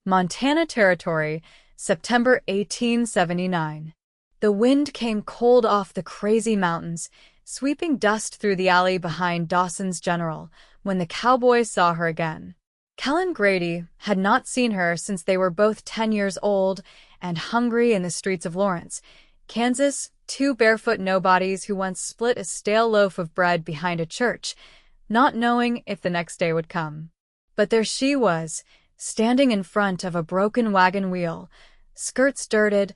Montana Territory, September 1879. The wind came cold off the crazy mountains, sweeping dust through the alley behind Dawson's General when the cowboy saw her again. Kellan Grady had not seen her since they were both 10 years old and hungry in the streets of Lawrence, Kansas, two barefoot nobodies who once split a stale loaf of bread behind a church, not knowing if the next day would come. But there she was, standing in front of a broken wagon wheel, skirts dirted,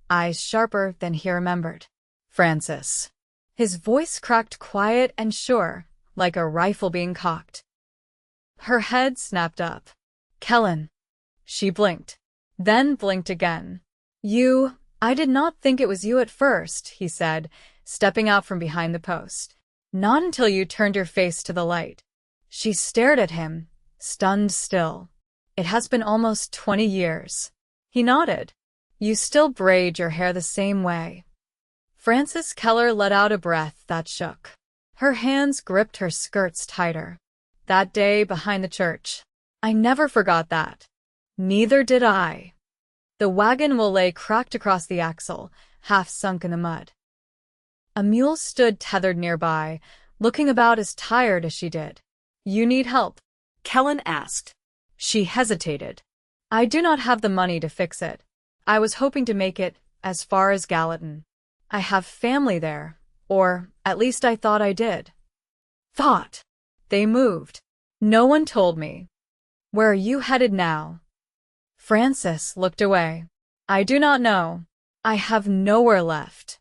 eyes sharper than he remembered. Frances. His voice cracked quiet and sure, like a rifle being cocked. Her head snapped up. Kellan. She blinked. Then blinked again. I did not think it was you at first, he said, stepping out from behind the post. Not until you turned your face to the light. She stared at him, stunned still. It has been almost 20 years. He nodded. You still braid your hair the same way. Frances Keller let out a breath that shook. Her hands gripped her skirts tighter. That day behind the church. I never forgot that. Neither did I. The wagon wheel lay cracked across the axle, half sunk in the mud. A mule stood tethered nearby, looking about as tired as she did. You need help? Kellan asked. She hesitated. I do not have the money to fix it. I was hoping to make it as far as Gallatin. I have family there, or at least I thought I did. Thought. They moved. No one told me. Where are you headed now? Frances looked away. I do not know. I have nowhere left.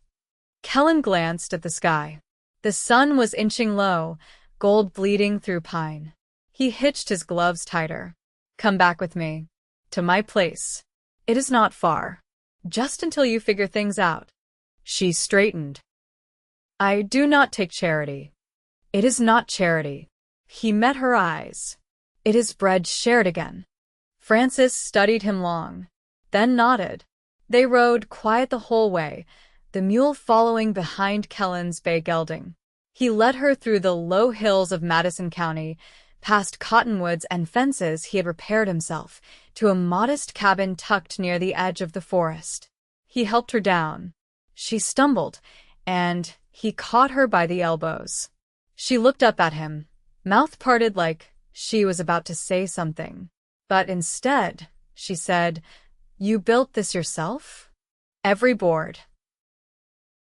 Kellan glanced at the sky. The sun was inching low, gold bleeding through pine. He hitched his gloves tighter. Come back with me. To my place. It is not far. Just until you figure things out. She straightened. I do not take charity. It is not charity. He met her eyes. It is bread shared again. Frances studied him long, then nodded. They rode quiet the whole way, the mule following behind Kellan's bay gelding. He led her through the low hills of Madison County, past cottonwoods and fences he had repaired himself, to a modest cabin tucked near the edge of the forest. He helped her down. She stumbled, and he caught her by the elbows. She looked up at him, mouth parted like she was about to say something. But instead, she said, You built this yourself? Every board.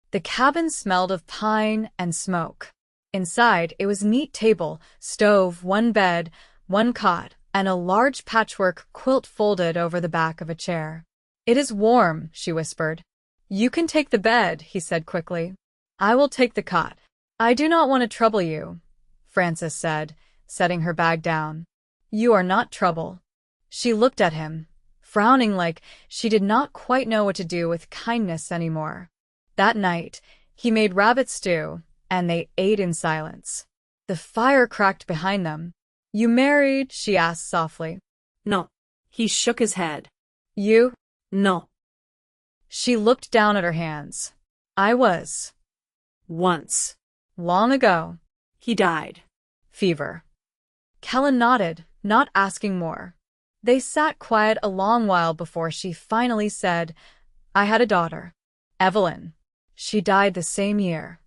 The cabin smelled of pine and smoke. Inside, it was a neat table, stove, one bed, one cot, and a large patchwork quilt folded over the back of a chair. It is warm, she whispered. You can take the bed, he said quickly. I will take the cot. I do not want to trouble you, Frances said, setting her bag down. You are not trouble. She looked at him, frowning like she did not quite know what to do with kindness anymore. That night, he made rabbit stew, and they ate in silence. The fire cracked behind them. You married? She asked softly. No. He shook his head. You? No. She looked down at her hands. I was. Once. Long ago. He died. Fever. Kellan nodded, not asking more. They sat quiet a long while before she finally said, I had a daughter. Evelyn. She died the same year.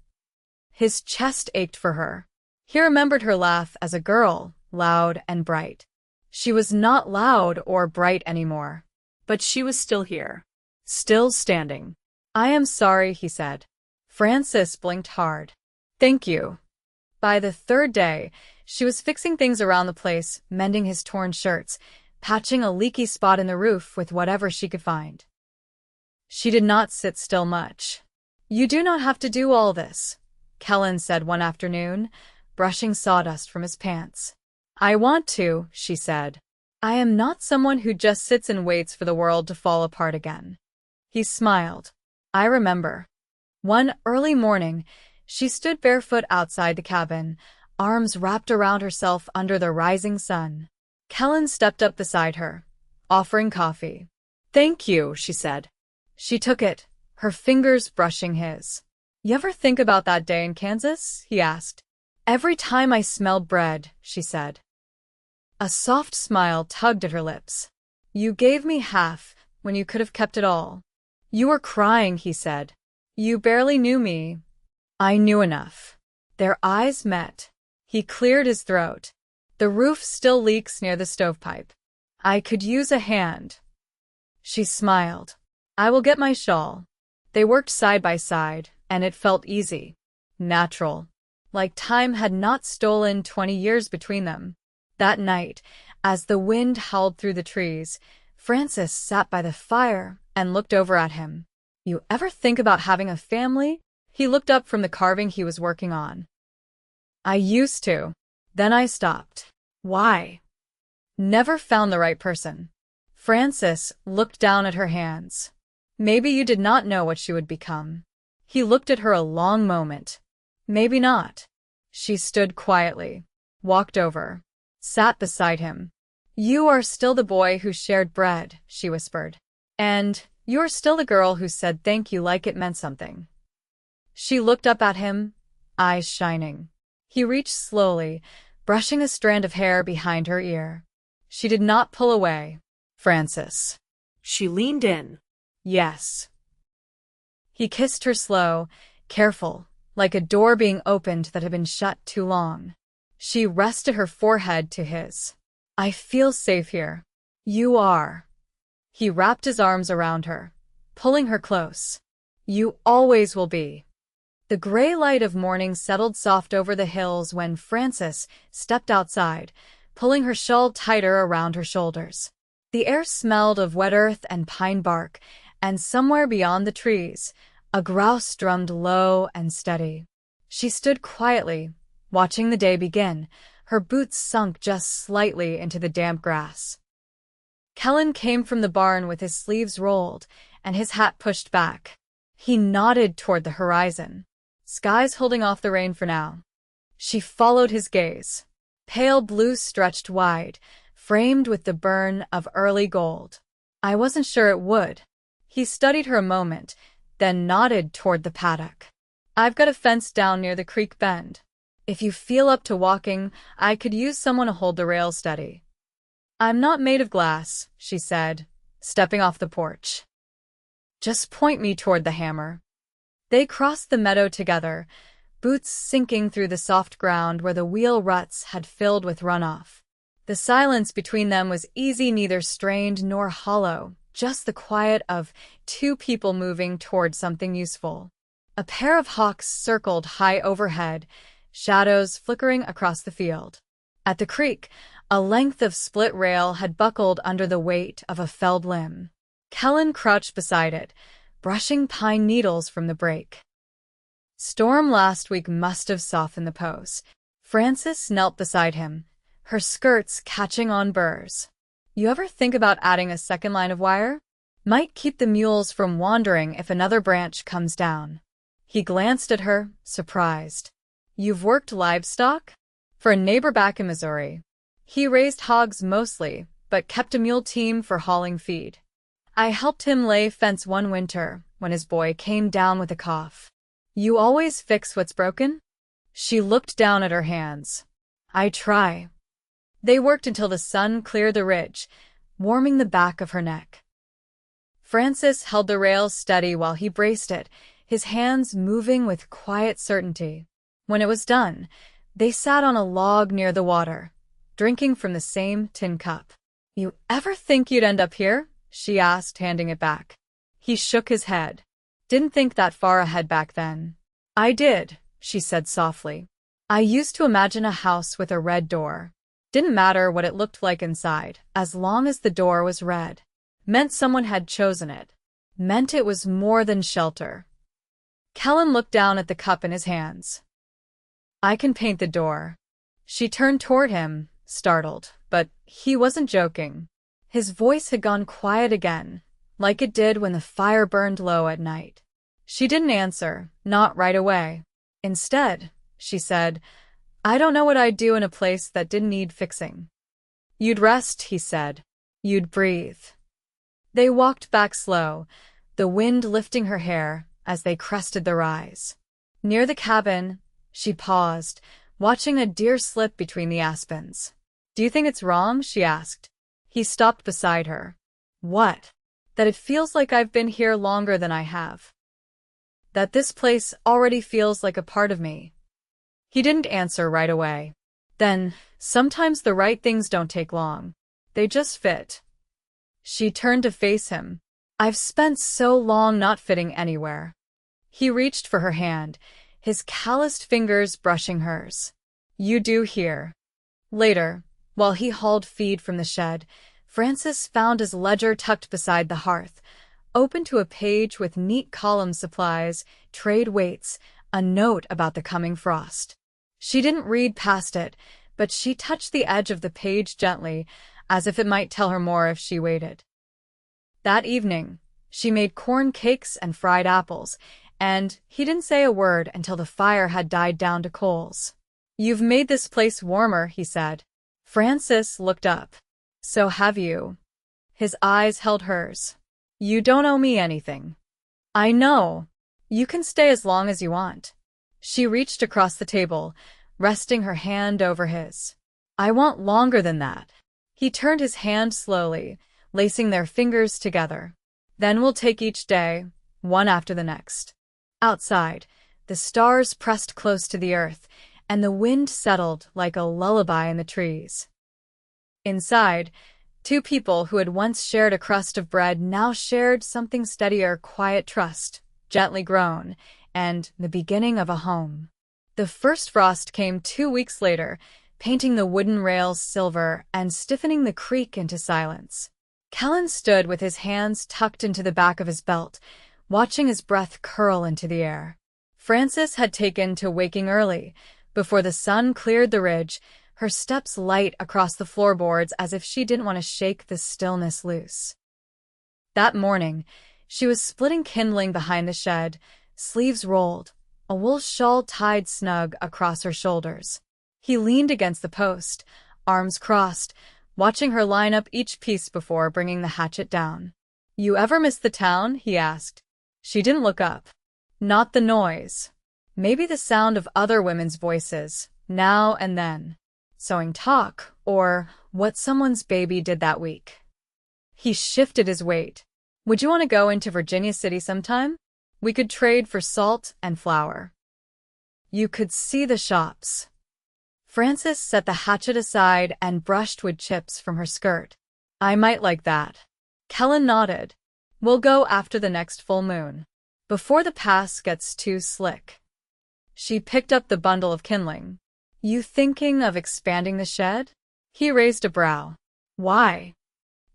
His chest ached for her. He remembered her laugh as a girl, loud and bright. She was not loud or bright anymore. But she was still here. Still standing. I am sorry, he said. Frances blinked hard. Thank you. By the third day, she was fixing things around the place, mending his torn shirts, patching a leaky spot in the roof with whatever she could find. She did not sit still much. You do not have to do all this, Kellan said one afternoon, brushing sawdust from his pants. I want to, she said. I am not someone who just sits and waits for the world to fall apart again. He smiled. I remember. One early morning, she stood barefoot outside the cabin, arms wrapped around herself under the rising sun. Kellan stepped up beside her, offering coffee. Thank you, she said. She took it, her fingers brushing his. You ever think about that day in Kansas? He asked. Every time I smell bread, she said. A soft smile tugged at her lips. You gave me half when you could have kept it all. You were crying, he said. You barely knew me. I knew enough. Their eyes met. He cleared his throat. The roof still leaks near the stovepipe. I could use a hand. She smiled. I will get my shawl. They worked side by side, and it felt easy. Natural. Like time had not stolen 20 years between them. That night, as the wind howled through the trees, Frances sat by the fire and looked over at him. You ever think about having a family? He looked up from the carving he was working on. I used to. Then I stopped. Why? Never found the right person. Frances looked down at her hands. Maybe you did not know what she would become. He looked at her a long moment. Maybe not. She stood quietly, walked over, sat beside him. You are still the boy who shared bread, she whispered. And you're still the girl who said thank you like it meant something. She looked up at him, eyes shining. He reached slowly, brushing a strand of hair behind her ear. She did not pull away. Frances. She leaned in. Yes. He kissed her slow, careful, like a door being opened that had been shut too long. She rested her forehead to his. I feel safe here. You are. He wrapped his arms around her, pulling her close. You always will be. The gray light of morning settled soft over the hills when Frances stepped outside, pulling her shawl tighter around her shoulders. The air smelled of wet earth and pine bark, and somewhere beyond the trees, a grouse drummed low and steady. She stood quietly, watching the day begin, her boots sunk just slightly into the damp grass. Kellan came from the barn with his sleeves rolled and his hat pushed back. He nodded toward the horizon. Skies holding off the rain for now. She followed his gaze. Pale blue stretched wide, framed with the burn of early gold. I wasn't sure it would. He studied her a moment, then nodded toward the paddock. I've got a fence down near the creek bend. If you feel up to walking, I could use someone to hold the rail steady. I'm not made of glass, she said, stepping off the porch. Just point me toward the hammer. They crossed the meadow together, boots sinking through the soft ground where the wheel ruts had filled with runoff. The silence between them was easy, neither strained nor hollow, just the quiet of two people moving toward something useful. A pair of hawks circled high overhead, shadows flickering across the field. At the creek, a length of split rail had buckled under the weight of a felled limb. Kellan crouched beside it, brushing pine needles from the break. Storm last week must have softened the post. Frances knelt beside him, her skirts catching on burrs. You ever think about adding a second line of wire? Might keep the mules from wandering if another branch comes down. He glanced at her, surprised. You've worked livestock? For a neighbor back in Missouri. He raised hogs mostly, but kept a mule team for hauling feed. I helped him lay fence one winter when his boy came down with a cough. You always fix what's broken? She looked down at her hands. I try. They worked until the sun cleared the ridge, warming the back of her neck. Frances held the rail steady while he braced it, his hands moving with quiet certainty. When it was done, they sat on a log near the water, drinking from the same tin cup. You ever think you'd end up here? She asked, handing it back. He shook his head. Didn't think that far ahead back then. I did, she said softly. I used to imagine a house with a red door. Didn't matter what it looked like inside, as long as the door was red. Meant someone had chosen it. Meant it was more than shelter. Kellan looked down at the cup in his hands. I can paint the door. She turned toward him, startled, but he wasn't joking. His voice had gone quiet again, like it did when the fire burned low at night. She didn't answer, not right away. Instead, she said, I don't know what I'd do in a place that didn't need fixing. You'd rest, he said. You'd breathe. They walked back slow, the wind lifting her hair as they crested the rise. Near the cabin, she paused, watching a deer slip between the aspens. Do you think it's wrong? She asked. He stopped beside her. What? That it feels like I've been here longer than I have. That this place already feels like a part of me. He didn't answer right away. Then, sometimes the right things don't take long. They just fit. She turned to face him. I've spent so long not fitting anywhere. He reached for her hand, his calloused fingers brushing hers. You do here. Later, while he hauled feed from the shed, Frances found his ledger tucked beside the hearth, open to a page with neat column supplies, trade weights, a note about the coming frost. She didn't read past it, but she touched the edge of the page gently, as if it might tell her more if she waited. That evening, she made corn cakes and fried apples, and he didn't say a word until the fire had died down to coals. You've made this place warmer, he said. Frances looked up. So have you. His eyes held hers. You don't owe me anything. I know. You can stay as long as you want. She reached across the table, resting her hand over his. I want longer than that. He turned his hand slowly, lacing their fingers together. Then we'll take each day, one after the next. Outside, the stars pressed close to the earth, and the wind settled like a lullaby in the trees. Inside, two people who had once shared a crust of bread now shared something steadier, quiet trust, gently grown, and the beginning of a home. The first frost came 2 weeks later, painting the wooden rails silver and stiffening the creek into silence. Kellan stood with his hands tucked into the back of his belt, watching his breath curl into the air. Frances had taken to waking early. Before the sun cleared the ridge, her steps light across the floorboards as if she didn't want to shake the stillness loose. That morning, she was splitting kindling behind the shed, sleeves rolled, a wool shawl tied snug across her shoulders. He leaned against the post, arms crossed, watching her line up each piece before bringing the hatchet down. You ever miss the town? He asked. She didn't look up. Not the noise. Maybe the sound of other women's voices, now and then. Sewing talk, or what someone's baby did that week. He shifted his weight. Would you want to go into Virginia City sometime? We could trade for salt and flour. You could see the shops. Frances set the hatchet aside and brushed wood chips from her skirt. I might like that. Kellan nodded. We'll go after the next full moon. Before the pass gets too slick. She picked up the bundle of kindling. You thinking of expanding the shed? He raised a brow. Why?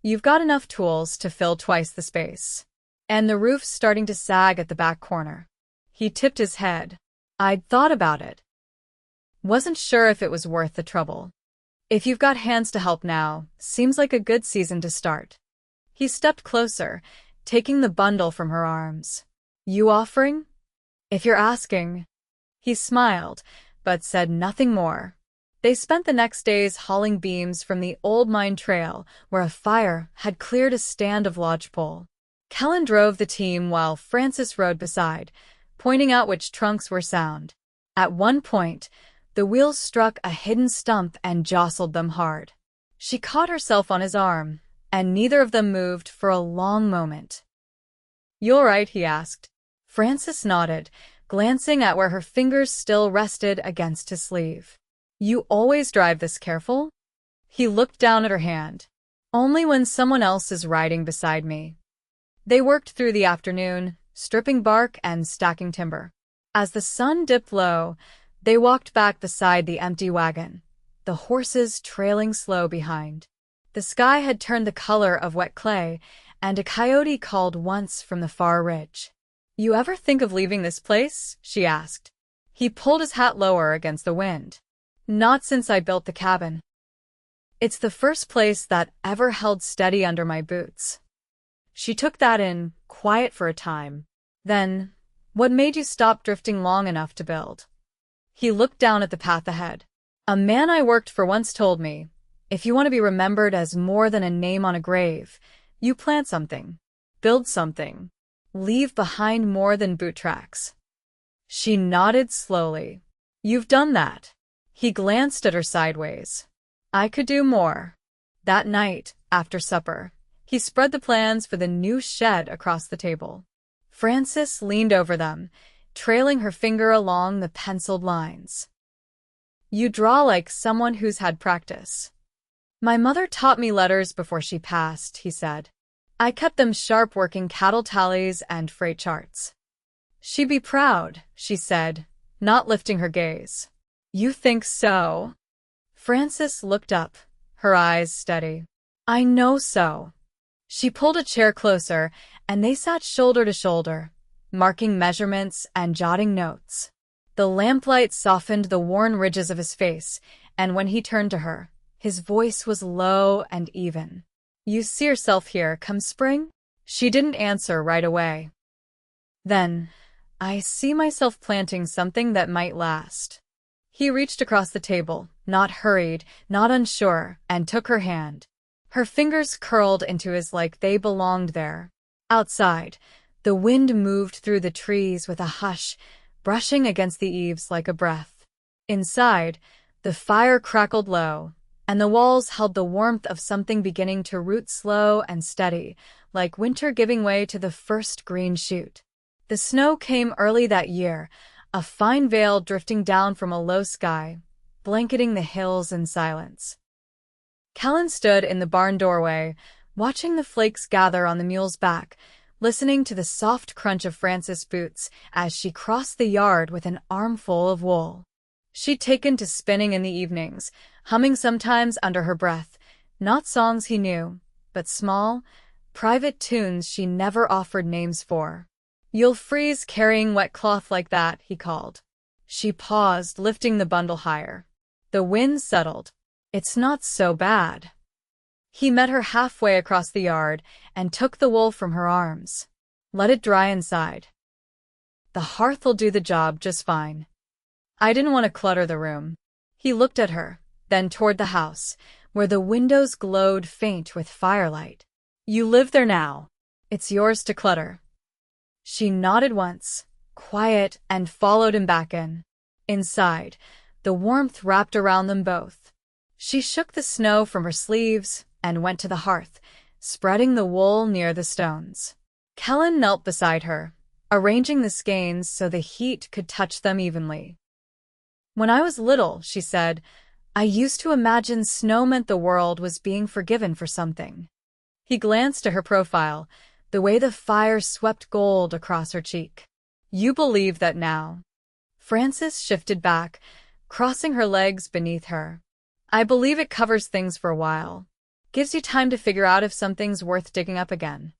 You've got enough tools to fill twice the space. And the roof's starting to sag at the back corner. He tipped his head. I'd thought about it. Wasn't sure if it was worth the trouble. If you've got hands to help now, seems like a good season to start. He stepped closer, taking the bundle from her arms. You offering? If you're asking. He smiled, but said nothing more. They spent the next days hauling beams from the old mine trail, where a fire had cleared a stand of lodgepole. Kellan drove the team while Frances rode beside, pointing out which trunks were sound. At one point, the wheels struck a hidden stump and jostled them hard. She caught herself on his arm, and neither of them moved for a long moment. You all right? He asked. Frances nodded, glancing at where her fingers still rested against his sleeve. You always drive this careful? He looked down at her hand. Only when someone else is riding beside me. They worked through the afternoon, stripping bark and stacking timber. As the sun dipped low, they walked back beside the empty wagon, the horses trailing slow behind. The sky had turned the color of wet clay, and a coyote called once from the far ridge. You ever think of leaving this place? She asked. He pulled his hat lower against the wind. Not since I built the cabin. It's the first place that ever held steady under my boots. She took that in, quiet for a time. Then, what made you stop drifting long enough to build? He looked down at the path ahead. A man I worked for once told me, if you want to be remembered as more than a name on a grave, you plant something, build something, leave behind more than boot tracks. She nodded slowly. You've done that. He glanced at her sideways. I could do more. That night, after supper, He spread the plans for the new shed across the table. Frances leaned over them, trailing her finger along the penciled lines. "You draw like someone who's had practice." "My mother taught me letters before she passed," he said. "I kept them sharp working cattle tallies and freight charts." "She'd be proud," she said, not lifting her gaze. "You think so?" Frances looked up, her eyes steady. "I know so." She pulled a chair closer, and they sat shoulder to shoulder, marking measurements and jotting notes. The lamplight softened the worn ridges of his face, and when he turned to her, his voice was low and even. "You see yourself here come spring?" She didn't answer right away. "Then, I see myself planting something that might last." He reached across the table, not hurried, not unsure, and took her hand. Her fingers curled into his like they belonged there. Outside, the wind moved through the trees with a hush, brushing against the eaves like a breath. Inside, the fire crackled low, and the walls held the warmth of something beginning to root slow and steady, like winter giving way to the first green shoot. The snow came early that year, a fine veil drifting down from a low sky, blanketing the hills in silence. Kellan stood in the barn doorway, watching the flakes gather on the mule's back, listening to the soft crunch of Frances' boots as she crossed the yard with an armful of wool. She'd taken to spinning in the evenings, humming sometimes under her breath, not songs he knew, but small, private tunes she never offered names for. "You'll freeze carrying wet cloth like that," he called. She paused, lifting the bundle higher. The wind settled. "It's not so bad." He met her halfway across the yard and took the wool from her arms. "Let it dry inside. The hearth'll do the job just fine." "I didn't want to clutter the room." He looked at her, then toward the house, where the windows glowed faint with firelight. "You live there now. It's yours to clutter." She nodded once, quiet, and followed him back in. Inside, the warmth wrapped around them both. She shook the snow from her sleeves and went to the hearth, spreading the wool near the stones. Kellan knelt beside her, arranging the skeins so the heat could touch them evenly. "When I was little," she said, "I used to imagine snow meant the world was being forgiven for something." He glanced at her profile, the way the fire swept gold across her cheek. "You believe that now?" Frances shifted back, crossing her legs beneath her. "I believe it covers things for a while. Gives you time to figure out if something's worth digging up again."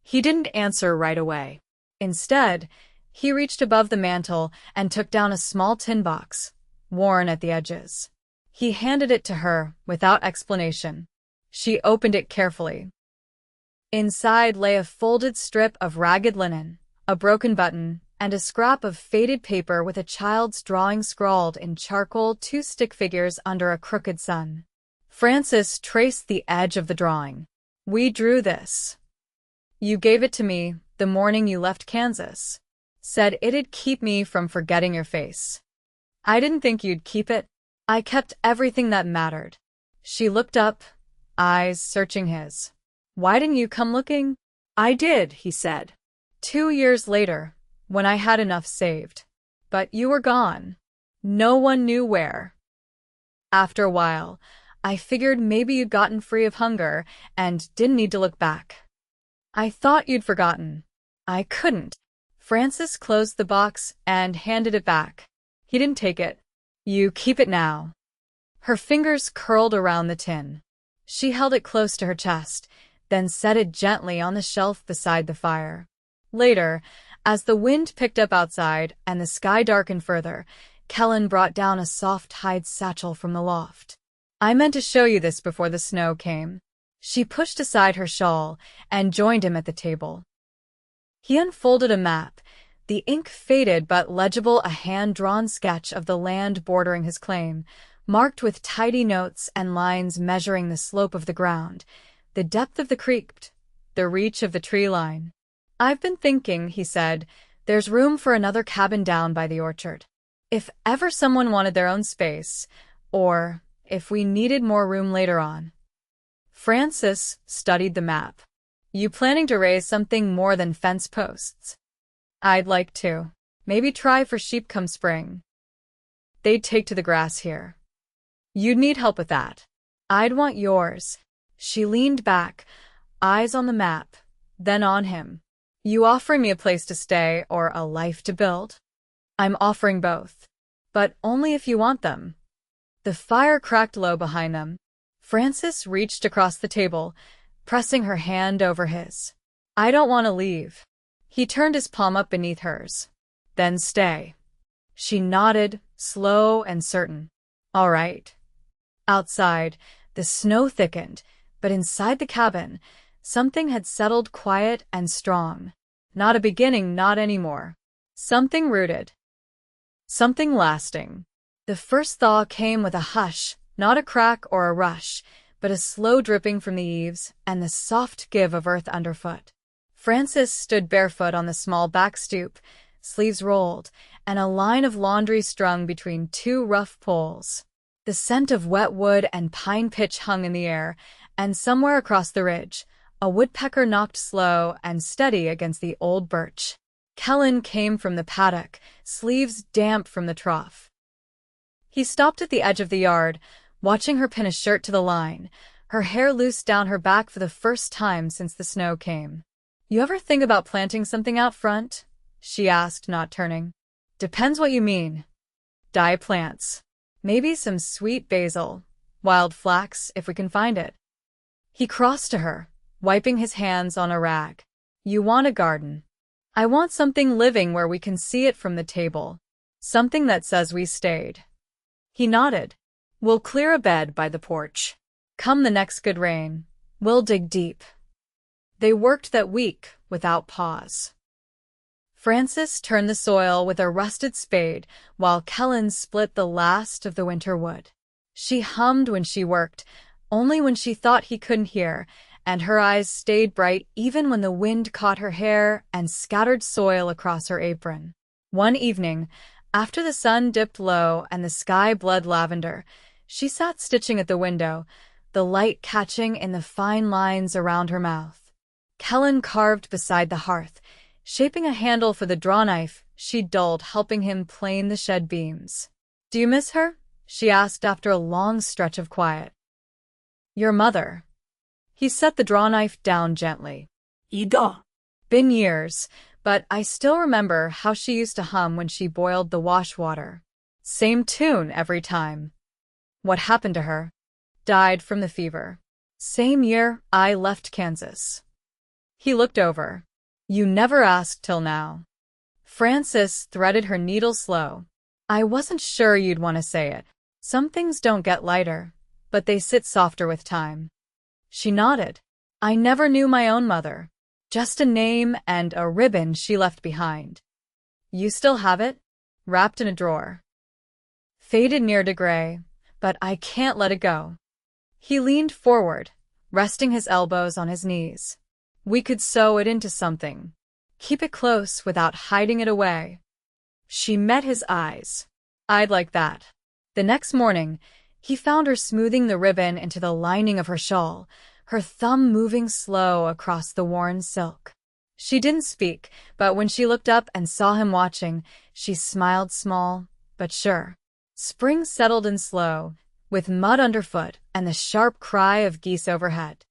He didn't answer right away. Instead, he reached above the mantel and took down a small tin box, worn at the edges. He handed it to her without explanation. She opened it carefully. Inside lay a folded strip of ragged linen, a broken button, and a scrap of faded paper with a child's drawing scrawled in charcoal, 2 stick figures under a crooked sun. Frances traced the edge of the drawing. "We drew this. You gave it to me the morning you left Kansas. Said it'd keep me from forgetting your face. I didn't think you'd keep it. I kept everything that mattered." She looked up, eyes searching his. "Why didn't you come looking?" "I did," he said. 2 years later, when I had enough saved. But you were gone. No one knew where. After a while, I figured maybe you'd gotten free of hunger and didn't need to look back. I thought you'd forgotten. I couldn't." Frances closed the box and handed it back. He didn't take it. "You keep it now." Her fingers curled around the tin. She held it close to her chest, then set it gently on the shelf beside the fire. Later, as the wind picked up outside and the sky darkened further, Kellan brought down a soft hide satchel from the loft. "I meant to show you this before the snow came." She pushed aside her shawl and joined him at the table. He unfolded a map, the ink faded but legible, a hand-drawn sketch of the land bordering his claim, marked with tidy notes and lines measuring the slope of the ground, the depth of the creek, the reach of the tree line. "I've been thinking," he said, "there's room for another cabin down by the orchard. If ever someone wanted their own space, or if we needed more room later on." Frances studied the map. You planning to raise something more than fence posts? I'd like to. Maybe try for sheep come spring. They'd take to the grass here. You'd need help with that. I'd want yours. She leaned back, eyes on the map, then on him. You offering me a place to stay or a life to build? I'm offering both. But only if you want them. The fire cracked low behind them. Frances reached across the table, pressing her hand over his. I don't want to leave. He turned his palm up beneath hers. Then stay. She nodded, slow and certain. All right. Outside, the snow thickened, but inside the cabin, something had settled quiet and strong. Not a beginning, not anymore. Something rooted. Something lasting. The first thaw came with a hush, not a crack or a rush, but a slow dripping from the eaves and the soft give of earth underfoot. Frances stood barefoot on the small back stoop, sleeves rolled, and a line of laundry strung between two rough poles. The scent of wet wood and pine pitch hung in the air, and somewhere across the ridge, a woodpecker knocked slow and steady against the old birch. Kellan came from the paddock, sleeves damp from the trough. He stopped at the edge of the yard, watching her pin a shirt to the line, her hair loose down her back for the first time since the snow came. You ever think about planting something out front? She asked, not turning. Depends what you mean. Dye plants. Maybe some sweet basil, wild flax if we can find it. He crossed to her, wiping his hands on a rag. You want a garden. I want something living where we can see it from the table. Something that says we stayed. He nodded. We'll clear a bed by the porch. Come the next good rain, we'll dig deep. They worked that week without pause. Frances turned the soil with a rusted spade while Kellan split the last of the winter wood. She hummed when she worked, only when she thought he couldn't hear, and her eyes stayed bright even when the wind caught her hair and scattered soil across her apron. One evening, after the sun dipped low and the sky bled lavender, she sat stitching at the window, the light catching in the fine lines around her mouth. Kellan carved beside the hearth, shaping a handle for the drawknife she dulled, helping him plane the shed beams. Do you miss her? She asked after a long stretch of quiet. Your mother. He set the drawknife down gently. Ida. Been years, but I still remember how she used to hum when she boiled the wash water. Same tune every time. What happened to her? Died from the fever. Same year I left Kansas. He looked over. You never asked till now. Frances threaded her needle slow. I wasn't sure you'd want to say it. Some things don't get lighter, but they sit softer with time. She nodded. I never knew my own mother. Just a name and a ribbon she left behind. You still have it? Wrapped in a drawer. Faded near to gray, but I can't let it go. He leaned forward, resting his elbows on his knees. We could sew it into something. Keep it close without hiding it away. She met his eyes. I'd like that. The next morning, he found her smoothing the ribbon into the lining of her shawl, her thumb moving slow across the worn silk. She didn't speak, but when she looked up and saw him watching, she smiled small, but sure. Spring settled in slow, with mud underfoot and the sharp cry of geese overhead.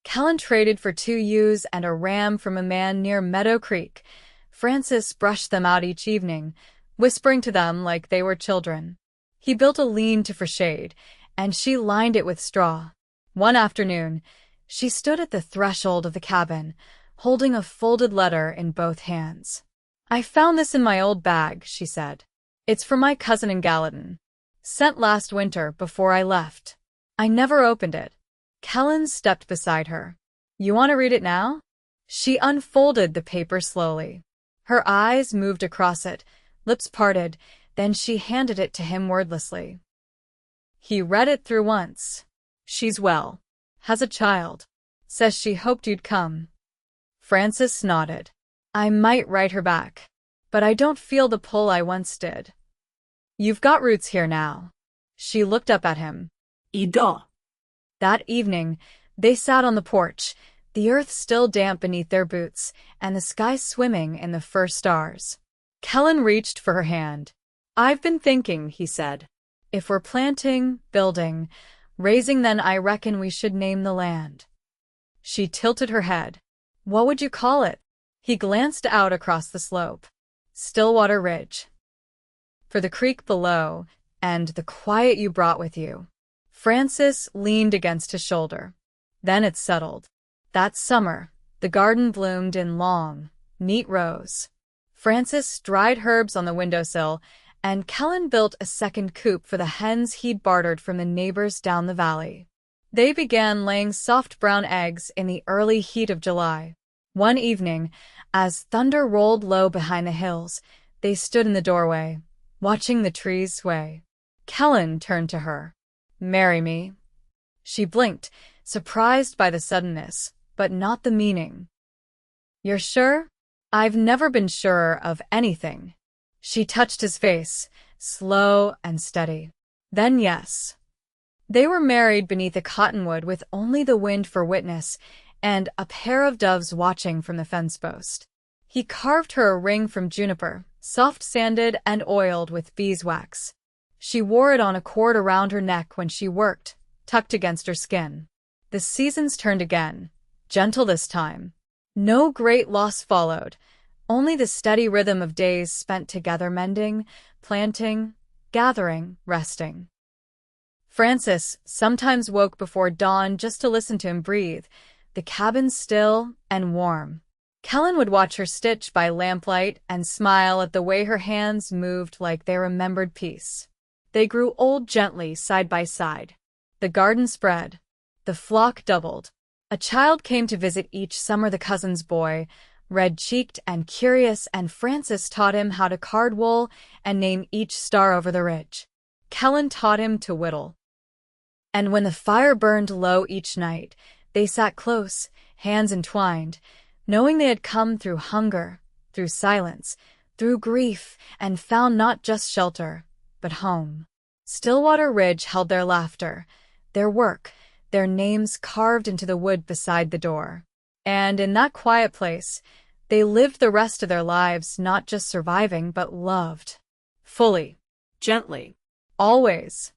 Kellan traded for 2 ewes and a ram from a man near Meadow Creek. Frances brushed them out each evening, whispering to them like they were children. He built a lean-to for shade, and she lined it with straw. One afternoon, she stood at the threshold of the cabin, holding a folded letter in both hands. I found this in my old bag, she said. It's from my cousin in Gallatin. Sent last winter before I left. I never opened it. Kellan stepped beside her. You want to read it now? She unfolded the paper slowly. Her eyes moved across it, lips parted, then she handed it to him wordlessly. He read it through once. She's well. Has a child. Says she hoped you'd come. Frances nodded. I might write her back. But I don't feel the pull I once did. You've got roots here now. She looked up at him. Ida. That evening, they sat on the porch, the earth still damp beneath their boots, and the sky swimming in the first stars. Kellan reached for her hand. "I've been thinking," he said. "If we're planting, building, raising, then I reckon we should name the land." She tilted her head. "What would you call it?" He glanced out across the slope. "Stillwater Ridge. For the creek below, and the quiet you brought with you." Frances leaned against his shoulder. Then it settled. That summer, the garden bloomed in long, neat rows. Frances dried herbs on the windowsill, and Kellan built a second coop for the hens he'd bartered from the neighbors down the valley. They began laying soft brown eggs in the early heat of July. One evening, as thunder rolled low behind the hills, they stood in the doorway, watching the trees sway. Kellan turned to her. "Marry me." She blinked, surprised by the suddenness, but not the meaning. "You're sure?" "I've never been surer of anything." She touched his face, slow and steady. "Then yes." They were married beneath a cottonwood with only the wind for witness and a pair of doves watching from the fence post. He carved her a ring from juniper, soft sanded and oiled with beeswax. She wore it on a cord around her neck when she worked, tucked against her skin. The seasons turned again, gentle this time. No great loss followed, only the steady rhythm of days spent together mending, planting, gathering, resting. Frances sometimes woke before dawn just to listen to him breathe, the cabin still and warm. Kellan would watch her stitch by lamplight and smile at the way her hands moved like they remembered peace. They grew old gently side by side. The garden spread. The flock doubled. A child came to visit each summer, the cousin's boy, red-cheeked and curious, and Frances taught him how to card wool and name each star over the ridge. Kellan taught him to whittle. And when the fire burned low each night, they sat close, hands entwined, knowing they had come through hunger, through silence, through grief, and found not just shelter, but home. Stillwater Ridge held their laughter, their work, their names carved into the wood beside the door. And in that quiet place, they lived the rest of their lives, not just surviving, but loved. Fully. Gently. Always.